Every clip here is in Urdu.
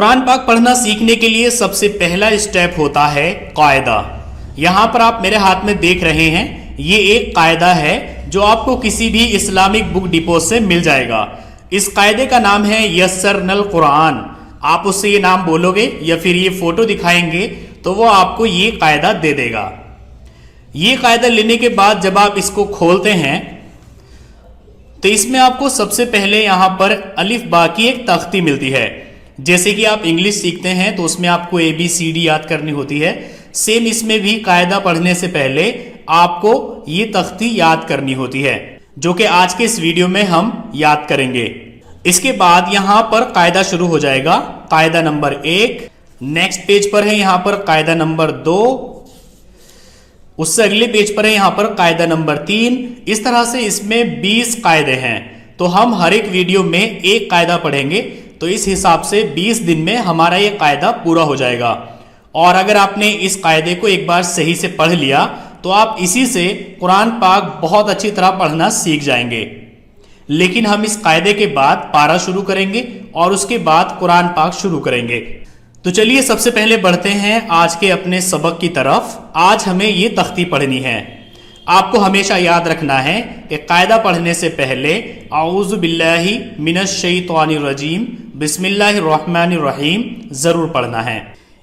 قرآن پاک پڑھنا سیکھنے کے لیے سب سے پہلا اسٹیپ ہوتا ہے قاعدہ۔ یہاں پر آپ میرے ہاتھ میں دیکھ رہے ہیں، یہ ایک قاعدہ ہے جو آپ کو کسی بھی اسلامک بک ڈپو سے مل جائے گا۔ اس قاعدے کا نام ہے یسرنا القرآن۔ آپ اس سے یہ نام بولو گے یا پھر یہ فوٹو دکھائیں گے تو وہ آپ کو یہ قاعدہ دے دے گا۔ یہ قاعدہ لینے کے بعد جب آپ اس کو کھولتے ہیں تو اس میں آپ کو سب سے پہلے یہاں پر الف با کی ایک تختی ملتی ہے۔ جیسے کہ آپ انگلش سیکھتے ہیں تو اس میں آپ کو ABCD یاد کرنی ہوتی ہے، سیم اس میں بھی قاعدہ پڑھنے سے پہلے آپ کو یہ تختی یاد کرنی ہوتی ہے، جو کہ آج کے اس ویڈیو میں ہم یاد کریں گے۔ اس کے بعد یہاں پر قاعدہ شروع ہو جائے گا، قاعدہ نمبر 1، نیکسٹ پیج پر ہے یہاں پر قاعدہ نمبر 2، اس سے اگلے پیج پر ہے یہاں پر قاعدہ نمبر 3۔ اس طرح سے اس میں 20 قاعدے ہیں، تو ہم ہر ایک ویڈیو میں ایک قاعدہ پڑھیں گے، تو اس حساب سے 20 دن میں ہمارا یہ قاعدہ پورا ہو جائے گا۔ اور اگر آپ نے اس قاعدے کو ایک بار صحیح سے پڑھ لیا تو آپ اسی سے قرآن پاک بہت اچھی طرح پڑھنا سیکھ جائیں گے۔ لیکن ہم اس قاعدے کے بعد پارہ شروع کریں گے اور اس کے بعد قرآن پاک شروع کریں گے۔ تو چلیے سب سے پہلے بڑھتے ہیں آج کے اپنے سبق کی طرف۔ آج ہمیں یہ تختی پڑھنی ہے۔ آپ کو ہمیشہ یاد رکھنا ہے کہ قاعدہ پڑھنے سے پہلے اعوذ باللہ من الشیطان الرجیم بسم اللہ الرحمن الرحیم ضرور پڑھنا ہے۔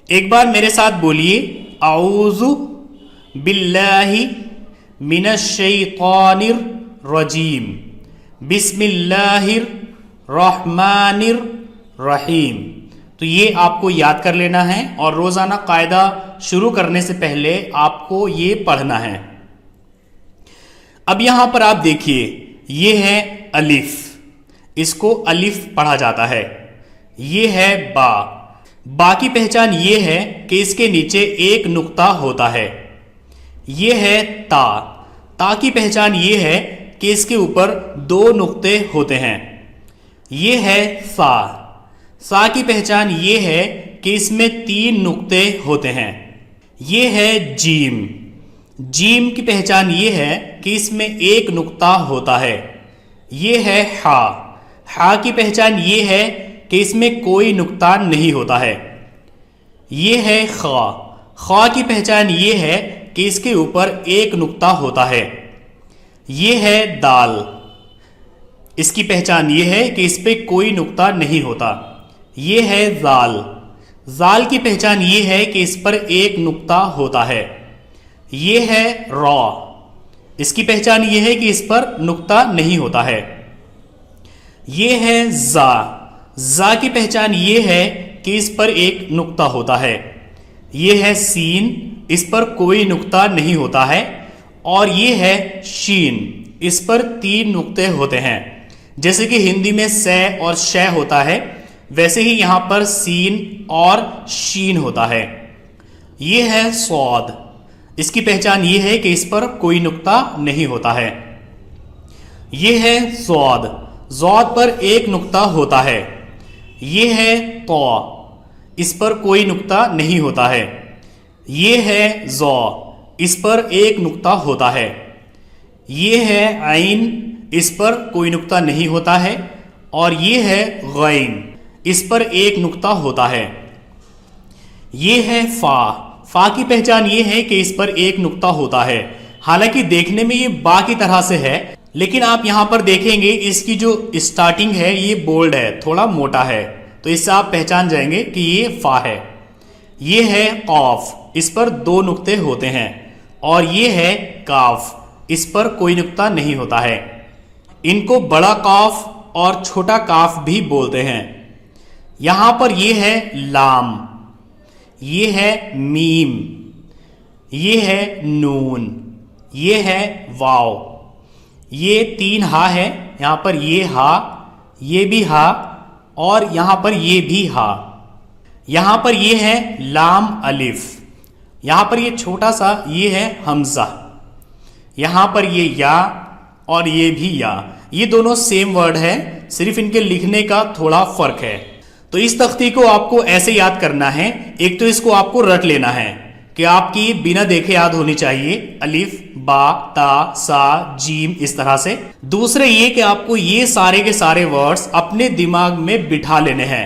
ایک بار میرے ساتھ بولیے، اعوذ باللہ من الشیطان الرجیم بسم اللہ الرحمن الرحیم۔ تو یہ آپ کو یاد کر لینا ہے اور روزانہ قاعدہ شروع کرنے سے پہلے آپ کو یہ پڑھنا ہے۔ اب یہاں پر آپ دیکھیے، یہ ہے الف، اس کو الف پڑھا جاتا ہے۔ یہ ہے با، با کی پہچان یہ ہے کہ اس کے نیچے ایک نقطہ ہوتا ہے۔ یہ ہے تا، تا کی پہچان یہ ہے کہ اس کے اوپر 2 نقطے ہوتے ہیں۔ یہ ہے سا، سا کی پہچان یہ ہے کہ اس میں 3 نقطے ہوتے ہیں۔ یہ ہے جیم، جیم کی پہچان یہ ہے کہ اس میں 1 نقطہ ہوتا ہے۔ یہ ہے ہا، ہا کی پہچان یہ ہے کہ اس میں کوئی نقطہ نہیں ہوتا ہے۔ یہ ہے خا، خا کی پہچان یہ ہے کہ اس کے اوپر 1 نقطہ ہوتا ہے۔ یہ ہے دال، اس کی پہچان یہ ہے کہ اس پہ کوئی نقطہ نہیں ہوتا۔ یہ ہے زال، زال کی پہچان یہ ہے کہ اس پر 1 نقطہ ہوتا ہے۔ یہ ہے را، اس کی پہچان یہ ہے کہ اس پر نقطہ نہیں ہوتا ہے۔ یہ ہے زا، زا کی پہچان یہ ہے کہ اس پر 1 نقطہ ہوتا ہے۔ یہ ہے سین، اس پر کوئی نقطہ نہیں ہوتا ہے۔ اور یہ ہے شین، اس پر 3 نقطے ہوتے ہیں۔ جیسے کہ ہندی میں سے اور شے ہوتا ہے، ویسے ہی یہاں پر سین اور شین ہوتا ہے۔ یہ ہے صاد، اس کی پہچان یہ ہے کہ اس پر کوئی نقطہ نہیں ہوتا ہے۔ یہ ہے ضاد، ضاد پر 1 نقطہ ہوتا ہے۔ یہ ہے طا، اس پر کوئی نقطہ نہیں ہوتا ہے۔ یہ ہے ضا، اس پر 1 نقطہ ہوتا ہے۔ یہ ہے عین، اس پر کوئی نقطہ نہیں ہوتا ہے۔ اور یہ ہے غین، اس پر 1 نقطہ ہوتا ہے۔ یہ ہے فا، فا کی پہچان یہ ہے کہ اس پر 1 نقطہ ہوتا ہے۔ حالانکہ دیکھنے میں یہ با کی طرح سے ہے، لیکن آپ یہاں پر دیکھیں گے اس کی جو اسٹارٹنگ ہے یہ بولڈ ہے، تھوڑا موٹا ہے، تو اس سے آپ پہچان جائیں گے کہ یہ فا ہے۔ یہ ہے قاف، اس پر 2 نقطے ہوتے ہیں۔ اور یہ ہے کاف، اس پر کوئی نقطہ نہیں ہوتا ہے۔ ان کو بڑا کاف اور چھوٹا کاف بھی بولتے ہیں۔ یہاں پر یہ ہے لام، یہ ہے میم، یہ ہے نون، یہ ہے واو۔ یہ 3 ہا ہے، یہاں پر یہ ہا، یہ بھی ہا، اور یہاں پر یہ بھی ہا۔ یہاں پر یہ ہے لام الف، یہاں پر یہ چھوٹا سا یہ ہے حمزہ، یہاں پر یہ یا اور یہ بھی یا، یہ دونوں سیم ورڈ ہے، صرف ان کے لکھنے کا تھوڑا فرق ہے۔ تو اس تختی کو آپ کو ایسے یاد کرنا ہے، ایک تو اس کو آپ کو رٹ لینا ہے کہ آپ کی بنا دیکھے یاد ہونی چاہیے، الف با تا سا جیم اس طرح سے۔ دوسرے یہ کہ آپ کو یہ سارے کے سارے ورڈز اپنے دماغ میں بٹھا لینے ہیں۔